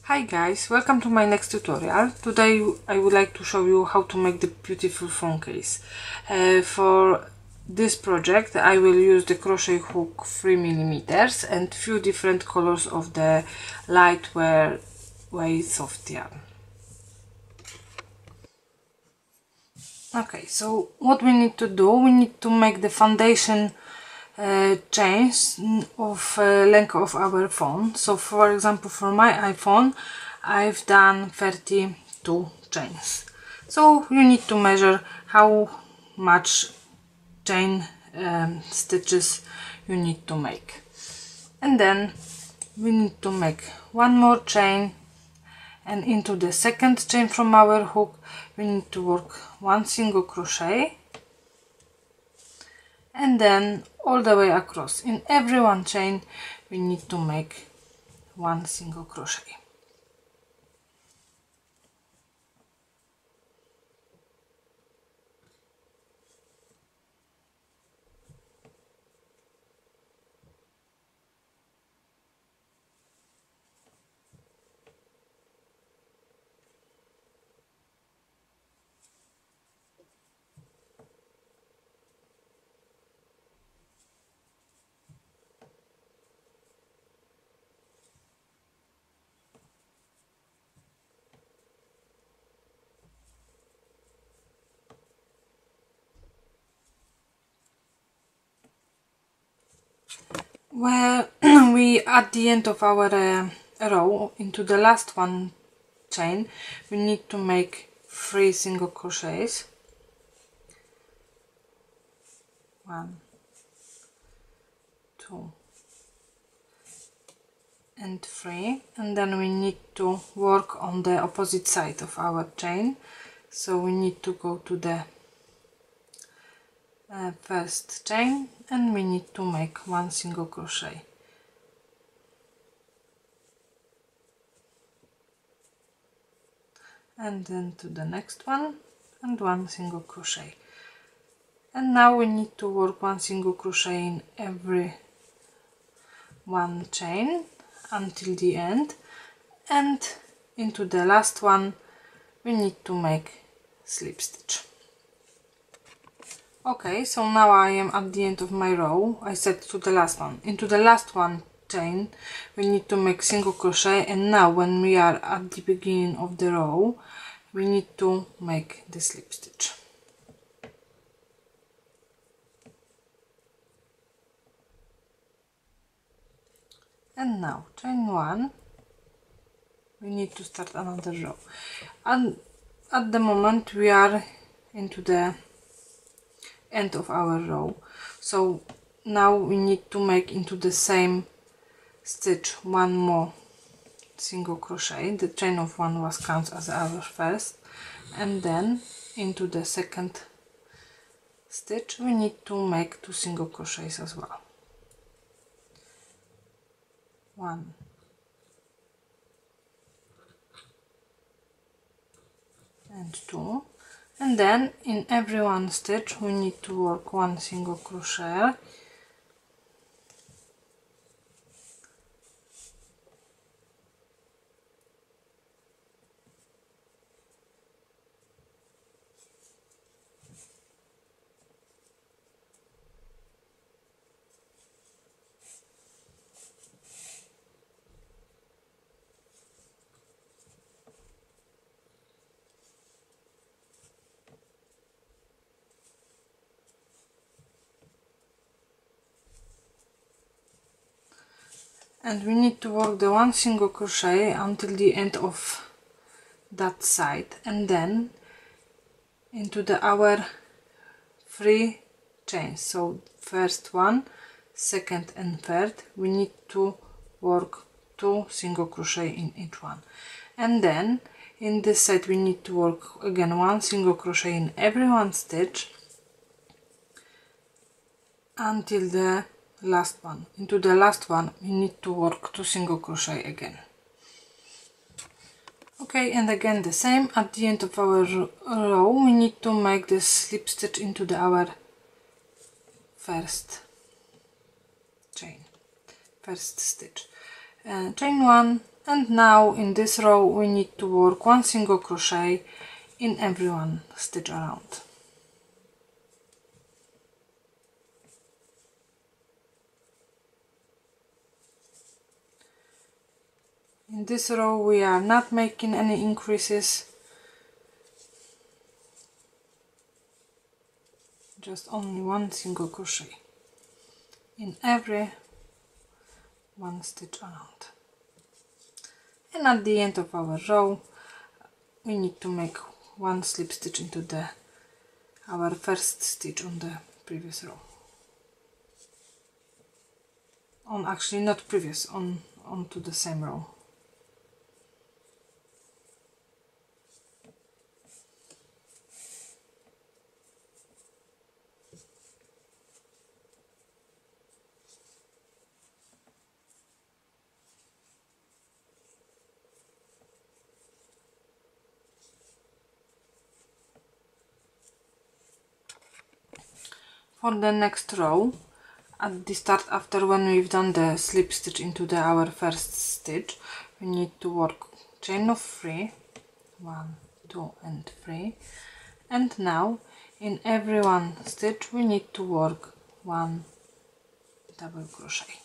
Hi guys, welcome to my next tutorial. Today I would like to show you how to make the beautiful phone case. For this project I will use the crochet hook 3mm and few different colors of the lightweight soft yarn. Okay, so what we need to do, we need to make the foundation chains of length of our phone. So for example, for my iPhone I've done 32 chains. So you need to measure how much chain stitches you need to make, and then we need to make one more chain, and into the second chain from our hook we need to work one single crochet, and then all the way across in every one chain we need to make one single crochet. Well, we at the end of our row, into the last one chain, we need to make 3 single crochets. 1, 2 and 3, and then we need to work on the opposite side of our chain. So we need to go to the first chain and we need to make one single crochet. And then to the next one and one single crochet. And now we need to work one single crochet in every one chain until the end, and into the last one we need to make slip stitch. Okay, so now I am at the end of my row. I said to the last one. Into the last one chain we need to make single crochet, and now when we are at the beginning of the row we need to make the slip stitch. And now chain 1, we need to start another row, and at the moment we are into the end of our row. So now we need to make into the same stitch one more single crochet. The chain of 1 was counted as our first, and then into the second stitch we need to make 2 single crochets as well. 1 and 2, and then in every one stitch we need to work one single crochet, and we need to work the one single crochet until the end of that side, and then into our 3 chains. So first one, second and third, we need to work 2 single crochet in each one, and then in this side we need to work again one single crochet in every one stitch until the last one. Into the last one we need to work 2 single crochet again. Okay, and again the same at the end of our row we need to make this slip stitch into our first chain, first stitch. Chain 1, And now in this row we need to work 1 single crochet in every one stitch around. In this row we are not making any increases, just only 1 single crochet in every one stitch around. And at the end of our row we need to make 1 slip stitch into our first stitch on the previous row. Actually not previous, onto the same row. For the next row, at the start, after when we've done the slip stitch into our first stitch, we need to work chain of 3, 1, 2 and 3, and now in every one stitch we need to work 1 double crochet.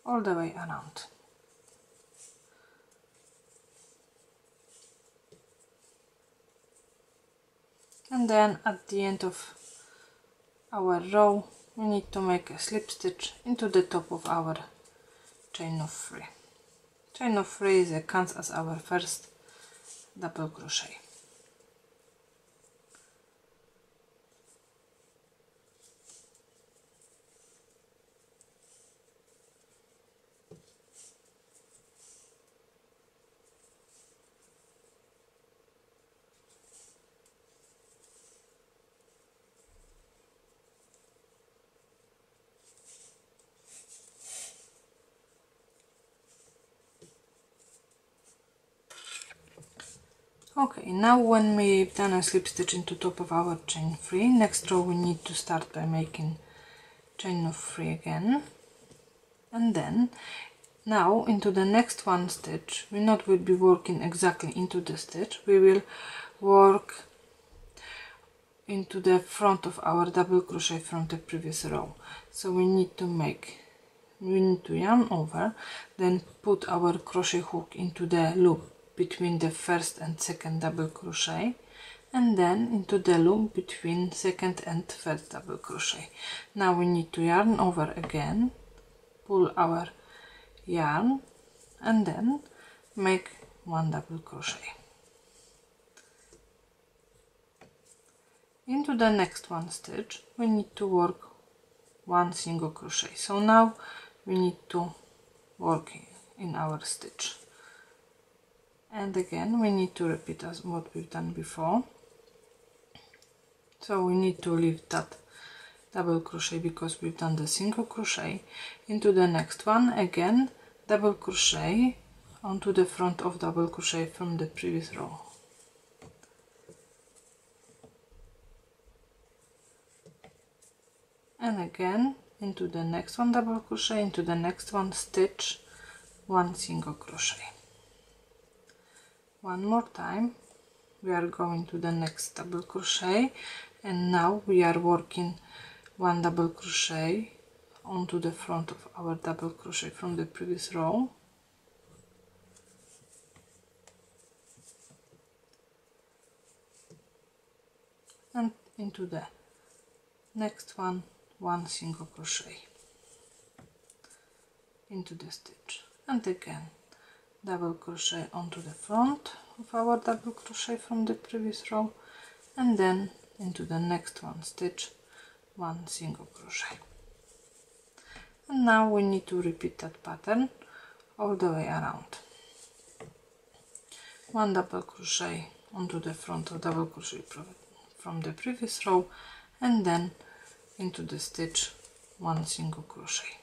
All the way around. And then at the end of our row we need to make a slip stitch into the top of our chain of 3. Chain of 3 counts as our first double crochet. Okay, now when we've done a slip stitch into top of our chain 3, next row we need to start by making chain of 3 again, and then now into the next one stitch we not will be working exactly into the stitch, we will work into the front of our double crochet from the previous row. So we need to yarn over, then put our crochet hook into the loop between the first and second double crochet, and then into the loop between second and third double crochet. Now we need to yarn over again, pull our yarn, and then make 1 double crochet. Into the next one stitch we need to work 1 single crochet. So now we need to work in our stitch. And again we need to repeat as what we've done before. So we need to leave that double crochet because we've done the single crochet. Into the next one again double crochet onto the front of double crochet from the previous row. And again into the next one double crochet, into the next one stitch 1 single crochet. One more time we are going to the next double crochet, and now we are working 1 double crochet onto the front of our double crochet from the previous row, and into the next one 1 single crochet into the stitch, and again double crochet onto the front of our double crochet from the previous row, and then into the next one stitch 1 single crochet. And now we need to repeat that pattern all the way around. 1 double crochet onto the front of double crochet from the previous row, and then into the stitch 1 single crochet.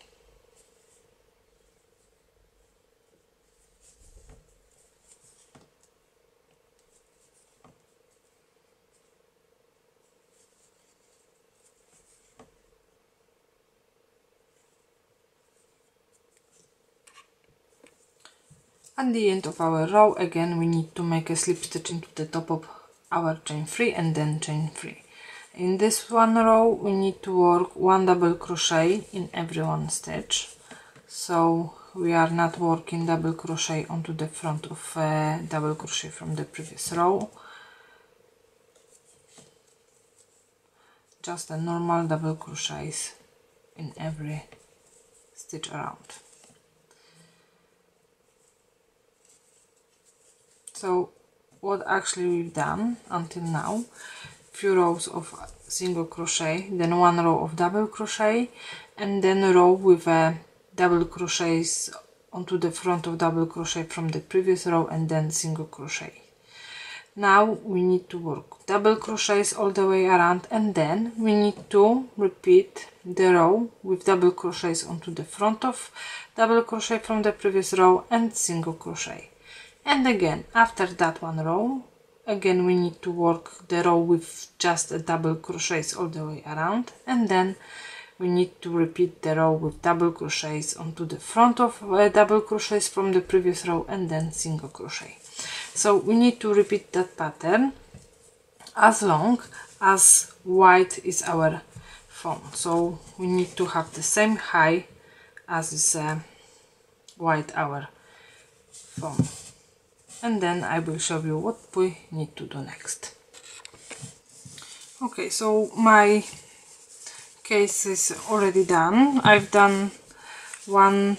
At the end of our row, again we need to make a slip stitch into the top of our chain 3 and then chain 3. In this one row we need to work 1 double crochet in every one stitch, so we are not working double crochet onto the front of double crochet from the previous row, just a normal double crochets in every stitch around. So what actually we've done until now: few rows of single crochet, then one row of double crochet, and then a row with double crochets onto the front of double crochet from the previous row, and then single crochet. Now we need to work double crochets all the way around, and then we need to repeat the row with double crochets onto the front of double crochet from the previous row and single crochet. And again, after that one row, again we need to work the row with just a double crochets all the way around, and then we need to repeat the row with double crochets onto the front of double crochets from the previous row, and then single crochet. So we need to repeat that pattern as long as white is our phone. So we need to have the same height as is white our phone. And then I will show you what we need to do next. Okay, so my case is already done. I've done one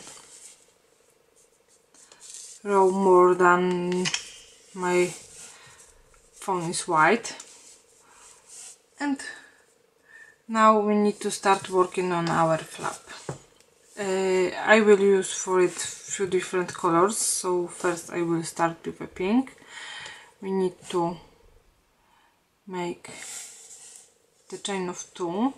row more than my phone is white, and now we need to start working on our flap. I will use for it few different colors, so first I will start with a pink. We need to make the chain of 2,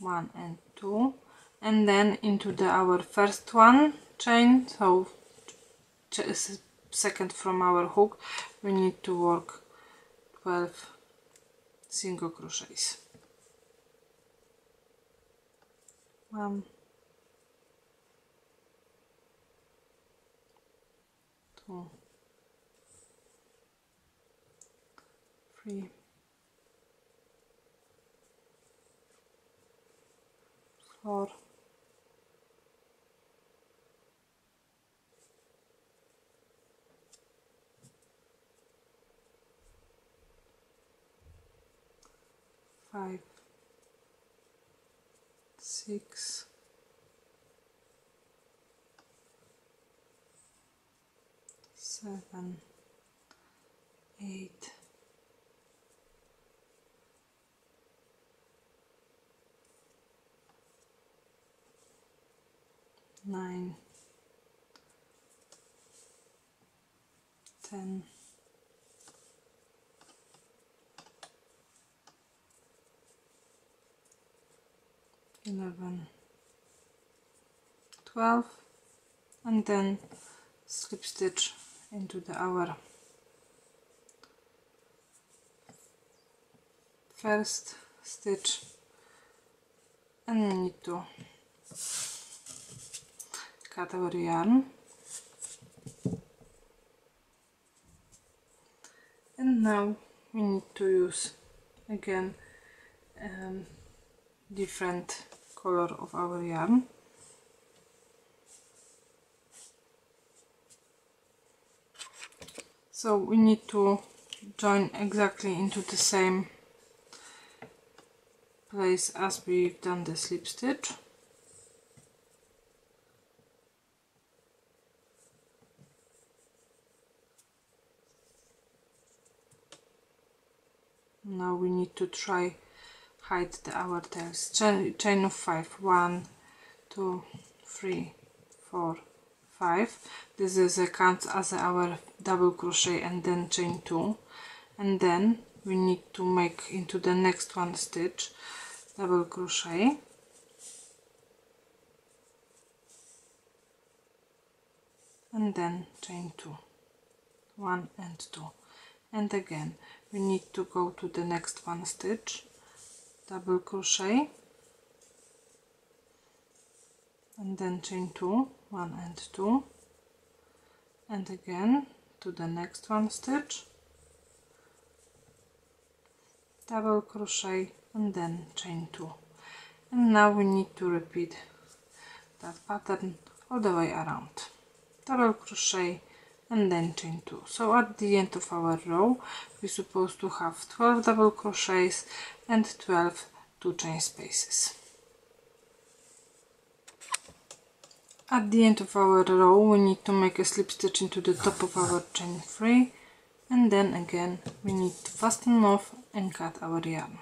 1 and 2, and then into our first one chain, so second from our hook, we need to work 12 single crochets. 1, 2, 3, 4, 5, 6, 7, 8, 9, 10, 11, 12, and then slip stitch into our first stitch, and we need to cut our yarn. And now we need to use again different color of our yarn. So we need to join exactly into the same place as we've done the slip stitch. Now we need to try hide our tails. Chain of 5, 1, 2, 3, 4, 5. This is a count as our double crochet and then chain 2, and then we need to make into the next one stitch double crochet, and then chain 2, 1 and 2, and again we need to go to the next one stitch, double crochet, and then chain 2, 1 and 2, and again to the next one stitch, double crochet, and then chain 2. And now we need to repeat that pattern all the way around, double crochet and then chain 2. So at the end of our row we're supposed to have 12 double crochets and 12 two chain spaces. At the end of our row we need to make a slip stitch into the top of our chain 3, and then again we need to fasten off and cut our yarn.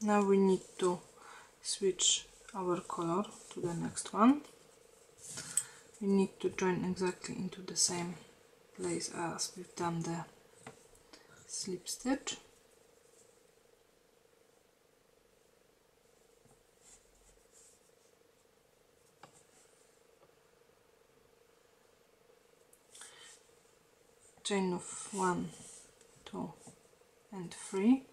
Now we need to switch our color to the next one. We need to join exactly into the same place as we've done the slip stitch. Chain of 1, 2 and 3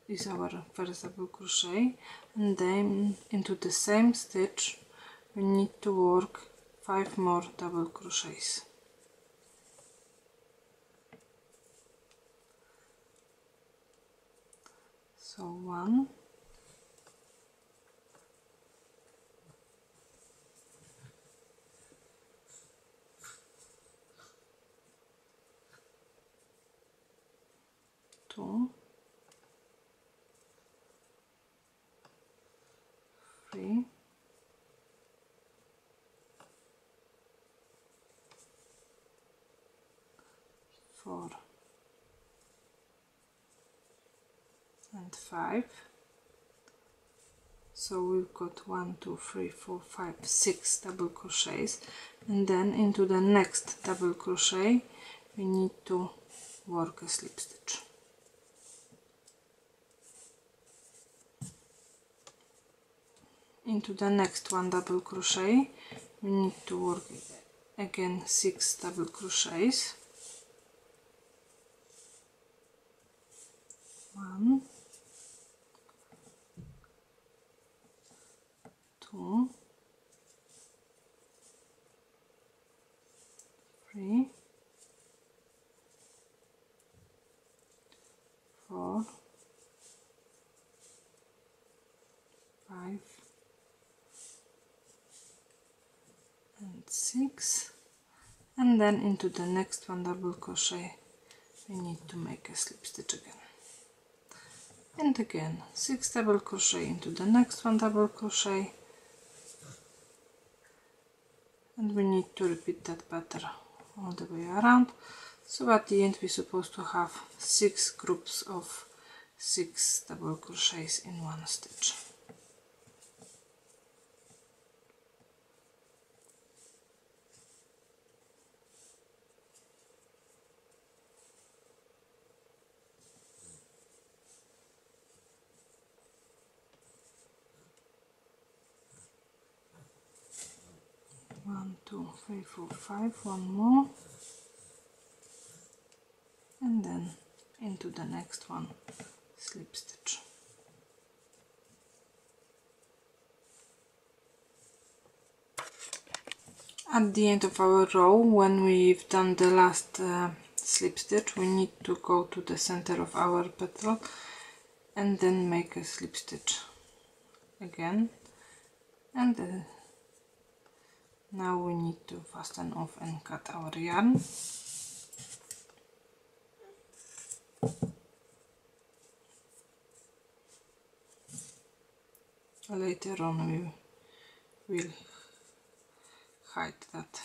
is our first double crochet, and then into the same stitch we need to work 5 more double crochets. So 1, 2, 3, 4 and 5. So we've got 1, 2, 3, 4, 5, 6 double crochets, and then into the next double crochet we need to work a slip stitch. Into the next one double crochet we need to work again 6 double crochets. 1, 2, 3, 4, 5 and 6, and then into the next one double crochet we need to make a slip stitch again, and again 6 double crochet into the next one double crochet, and we need to repeat that pattern all the way around. So at the end we're supposed to have 6 groups of 6 double crochets in one stitch. One, 2, 3, 4, 5, one more, and then into the next one slip stitch. At the end of our row, when we've done the last slip stitch, we need to go to the center of our petal and then make a slip stitch again, and now we need to fasten off and cut our yarn. Later on we will hide that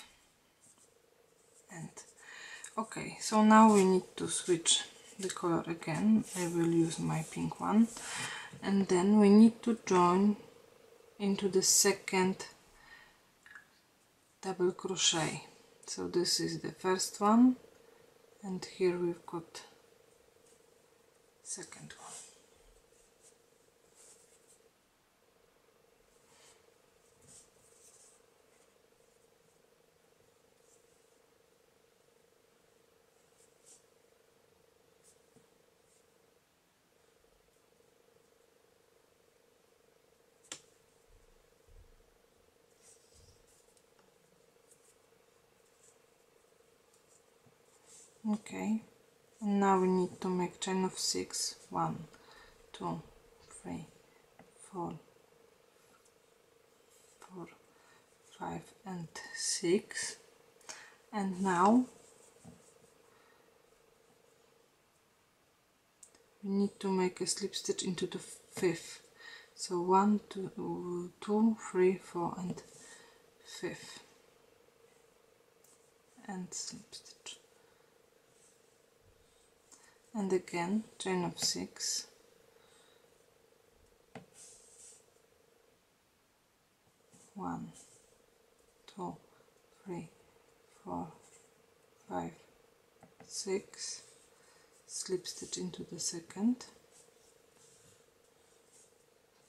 end. Okay, so now we need to switch the color again. I will use my pink one, and then we need to join into the second double crochet. So this is the first one, and here we've got second one. Okay, and now we need to make chain of 6. 1, 2, 3, 4, 4, 5 and 6, and now we need to make a slip stitch into the 5th. So 1, 2, 2, 3, 4 and 5th, and slip stitch, and again chain of 6, 1, 2, 3, 4, 5, 6, slip stitch into the 2nd,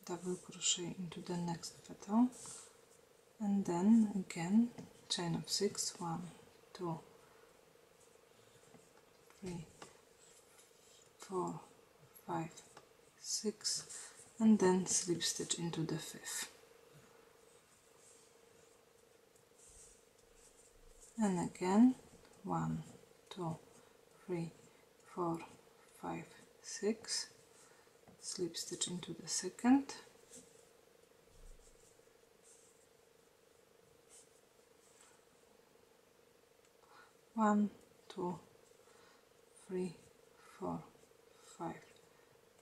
double crochet into the next petal, and then again chain of 6, 1, 2, 3, 4, 5, 6, and then slip stitch into the 5th, and again 1, 2, 3, 4, 5, 6, slip stitch into the 2nd, one, 2, 3, 4, 5,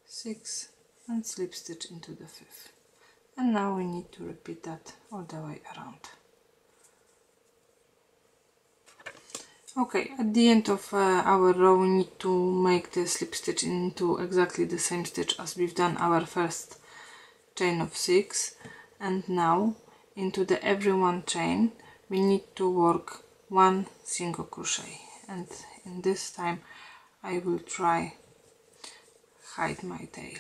6, and slip stitch into the 5th. And now we need to repeat that all the way around. Okay, at the end of our row we need to make the slip stitch into exactly the same stitch as we've done our first chain of 6, and now into the every one chain we need to work 1 single crochet, and in this time I will try hide my tail.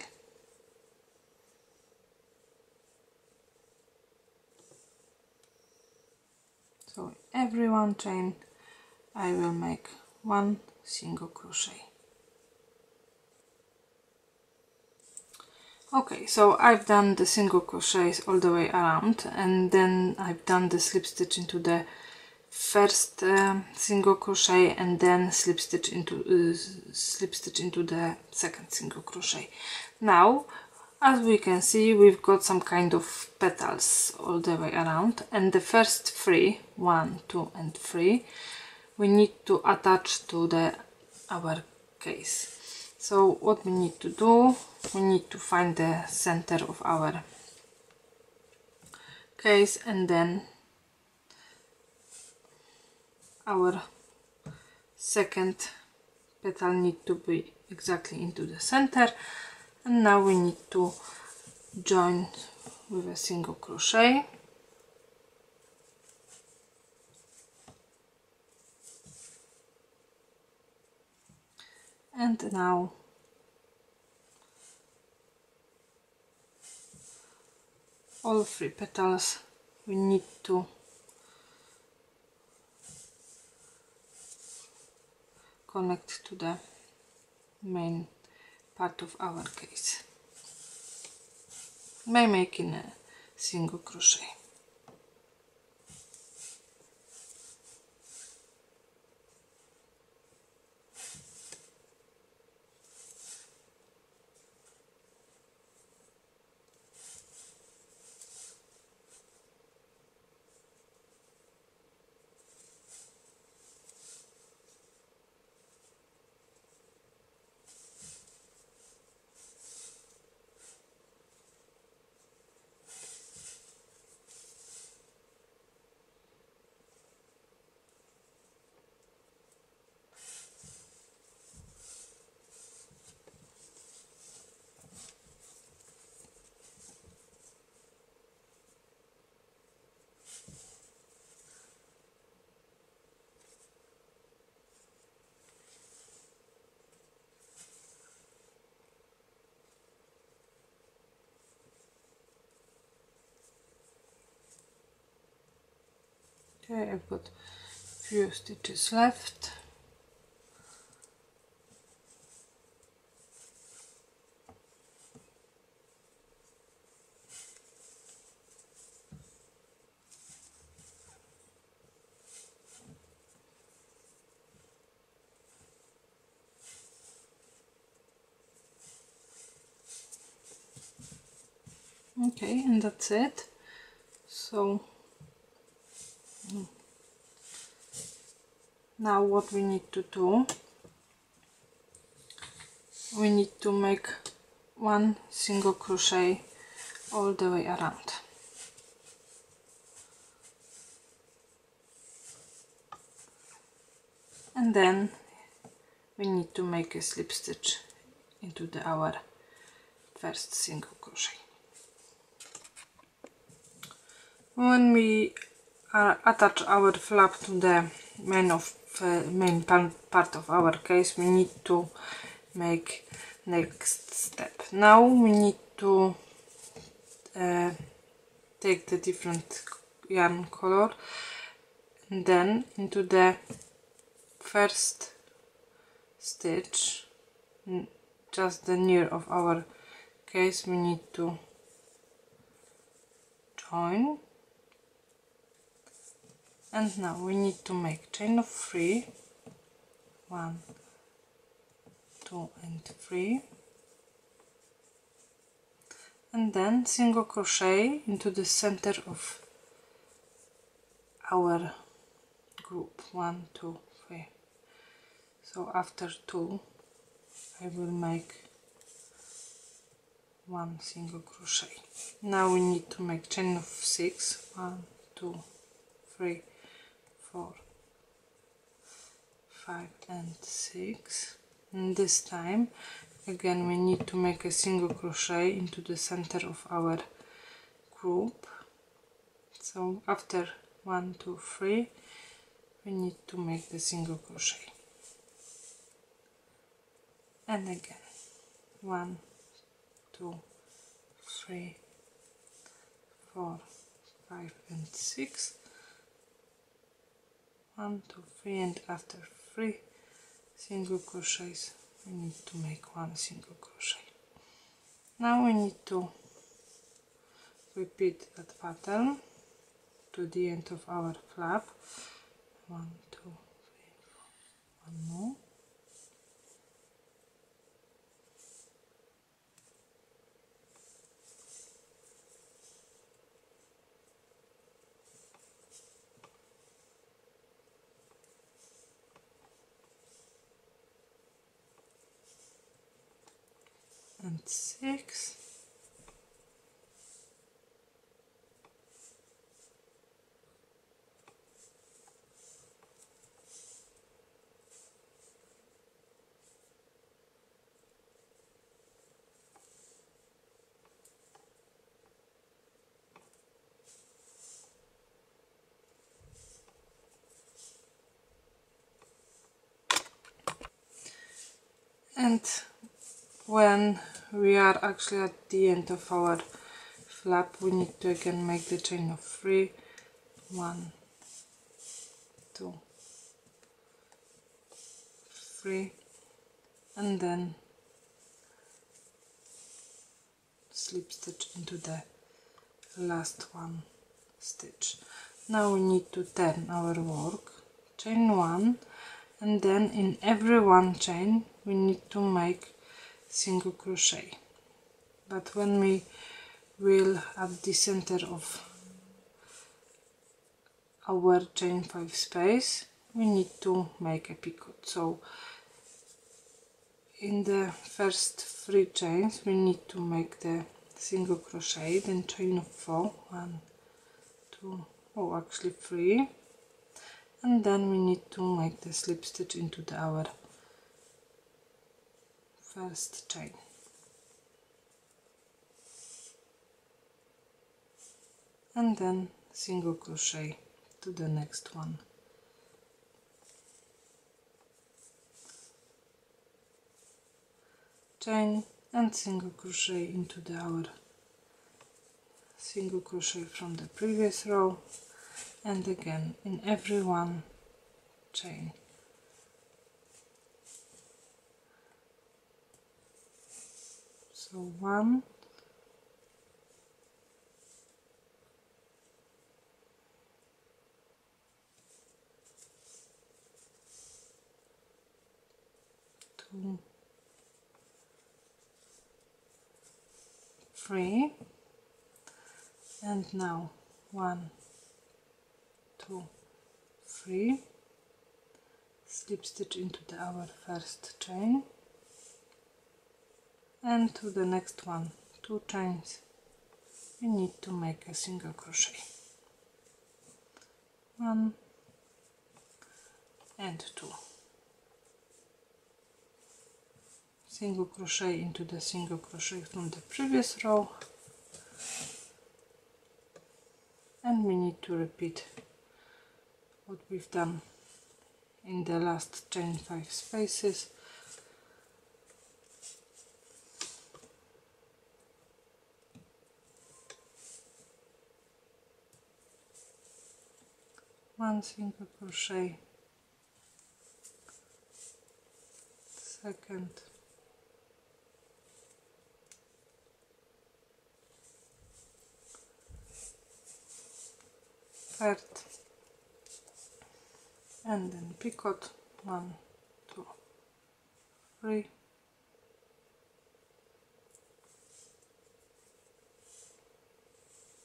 So every one chain I will make 1 single crochet. Okay, so I've done the single crochets all the way around, and then I've done the slip stitch into the first single crochet, and then slip stitch into the second single crochet. Now, as we can see, we've got some kind of petals all the way around, and the first 3, 1, 2 and 3, we need to attach to our case. So what we need to do, we need to find the center of our case, and then our second petal need to be exactly into the center, and now we need to join with a single crochet, and now all 3 petals we need to connect to the main part of our case by making a single crochet. Okay, I've got few stitches left. Okay, and that's it. So now what we need to do, we need to make one single crochet all the way around. And then we need to make a slip stitch into our first single crochet. When we attach our flap to the main part of our case, we need to make next step. Now we need to take the different yarn color, and then into the first stitch, just the near of our case, we need to join, and now we need to make chain of 3, 1, 2 and 3, and then single crochet into the center of our group, 1, 2, 3. So after 2 I will make one single crochet. Now we need to make chain of 6, 1, 2, 3, 4, 5 and 6, and this time again we need to make a single crochet into the center of our group. So after 1, 2, 3 we need to make the single crochet, and again 1, 2, 3, 4, 5 and 6, 1, 2, 3, and after 3 single crochets we need to make one single crochet. Now we need to repeat that pattern to the end of our flap. 1, 2, 3, 4, 1 more, and 6, and when we are actually at the end of our flap we need to again make the chain of 3, 1, 2, 3, and then slip stitch into the last one stitch. Now we need to turn our work, chain 1, and then in every one chain we need to make single crochet, but when we will at the center of our chain 5 space we need to make a picot. So in the first 3 chains we need to make the single crochet, then chain of 4, 1, 2, oh actually 3, and then we need to make the slip stitch into our first chain. And then single crochet to the next one. Chain and single crochet into our single crochet from the previous row, and again in every one chain. So 1, 2, 3, And now 1, 2, 3, slip stitch into our first chain, and to the next one, 2 chains, we need to make a single crochet, 1 and 2, single crochet into the single crochet from the previous row, and we need to repeat what we've done in the last chain 5 spaces. One single crochet, second, third, and then picot, 1, 2, 3,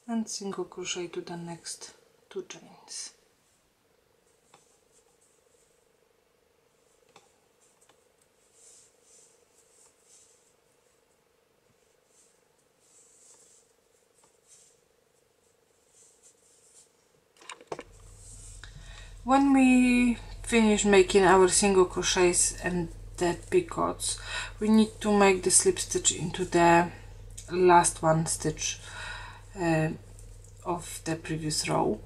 and single crochet to the next 2 chains. When we finish making our single crochets and the picots, we need to make the slip stitch into the last one stitch of the previous row,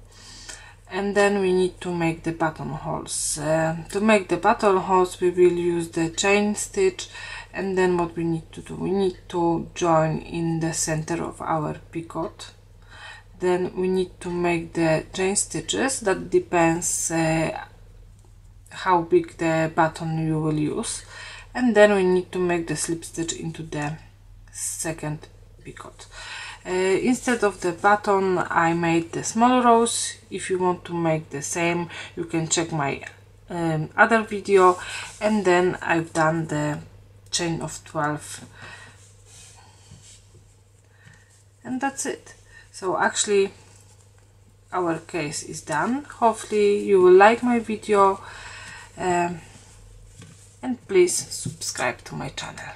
and then we need to make the buttonholes. To make the buttonholes, we will use the chain stitch, and then what we need to do, we need to join in the center of our picot. Then we need to make the chain stitches. That depends how big the button you will use, and then we need to make the slip stitch into the second picot. Instead of the button, I made the small rows. If you want to make the same, you can check my other video, and then I've done the chain of 12, and that's it. So actually our case is done. Hopefully you will like my video, and please subscribe to my channel.